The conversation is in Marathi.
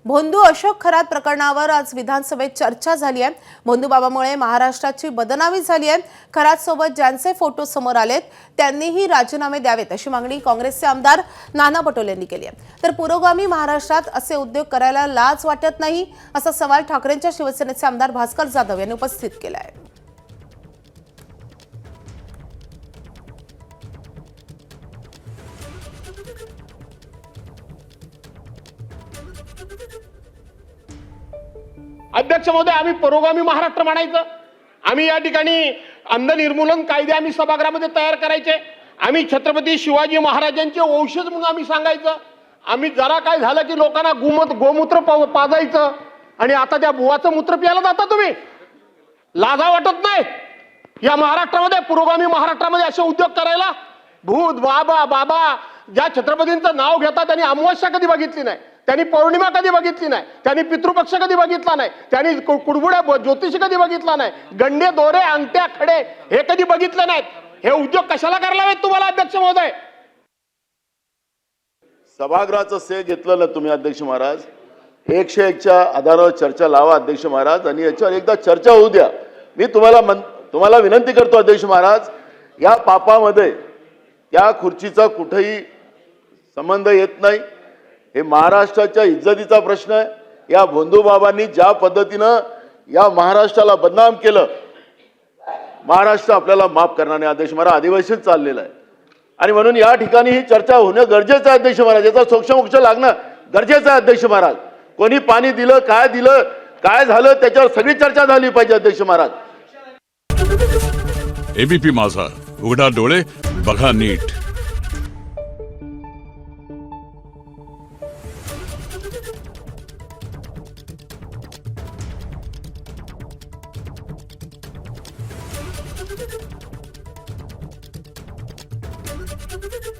भोंदू अशोक खरात प्रकरणावर आज विधानसभेत चर्चा झाली आहे। भोंदू बाबामुळे महाराष्ट्राची बदनामी झाली आहे। खरात सोबत ज्यांचे फोटो समोर आलेत त्यांनीही राजीनामे द्यावेत अशी मागणी काँग्रेसचे आमदार नाना पटोले यांनी केली आहे। तर पुरोगामी महाराष्ट्रात असे उद्योग करायला लाज वाटत नाही असा सवाल ठाकरेंच्या शिवसेनेचे आमदार भास्कर जाधव यांनी उपस्थित केला आहे। अध्यक्ष महोदय, आम्ही पुरोगामी महाराष्ट्र म्हणायचं। आम्ही या ठिकाणी अंध निर्मूलन कायदे आम्ही सभागृहामध्ये तयार करायचे। आम्ही छत्रपती शिवाजी महाराजांचे वंशज म्हणून आम्ही सांगायचं। आम्ही जरा काय झालं की लोकांना गोमूत्र पाजायचं आणि आता त्या बुवाचं मूत्र प्यायला जाता तुम्ही। लाजा वाटत नाही या महाराष्ट्रामध्ये, पुरोगामी महाराष्ट्रामध्ये असे उद्योग करायला? भूत बाबा बाबा ज्या छत्रपतींचं नाव घेतात त्यांनी अमावस्या कधी बघितली नाही, त्यांनी पौर्णिमा कधी बघितली नाही, त्यांनी पितृपक्ष कधी बघितला नाही, त्यांनी कुडबुड्या ज्योतिषी कधी बघितला नाही, गंडे दोरे अंगठ्या खडे हे कधी बघितले नाहीत। हे उद्योग कशाला करायला हवेत तुम्हाला अध्यक्ष महोदय? सभागृहाचं से घेतलं ना तुम्ही अध्यक्ष महाराज, 101च्या आधारावर चर्चा लावा अध्यक्ष महाराज आणि याच्यावर एकदा चर्चा होऊ द्या। मी तुम्हाला विनंती करतो अध्यक्ष महाराज, या पापामध्ये या खुर्चीचा कुठेही संबंध येत नाही। हे महाराष्ट्राच्या इज्जतीचा प्रश्न आहे। या भोंदू बाबांनी ज्या पद्धतीनं या महाराष्ट्राला बदनाम केलं, महाराष्ट्र आपल्याला माफ करणार नाही अध्यक्ष महाराज। अधिवेशन चाललेलं आहे आणि म्हणून या ठिकाणी ही चर्चा होणं गरजेचं आहे अध्यक्ष महाराज। याचा सोक्षमोक्ष लागणं गरजेचं आहे अध्यक्ष महाराज। कोणी पाणी दिलं, काय झालं त्याच्यावर सगळी चर्चा झाली पाहिजे अध्यक्ष महाराज। एबीपी माझा, उघडा डोळे बघा नीट। Thank you.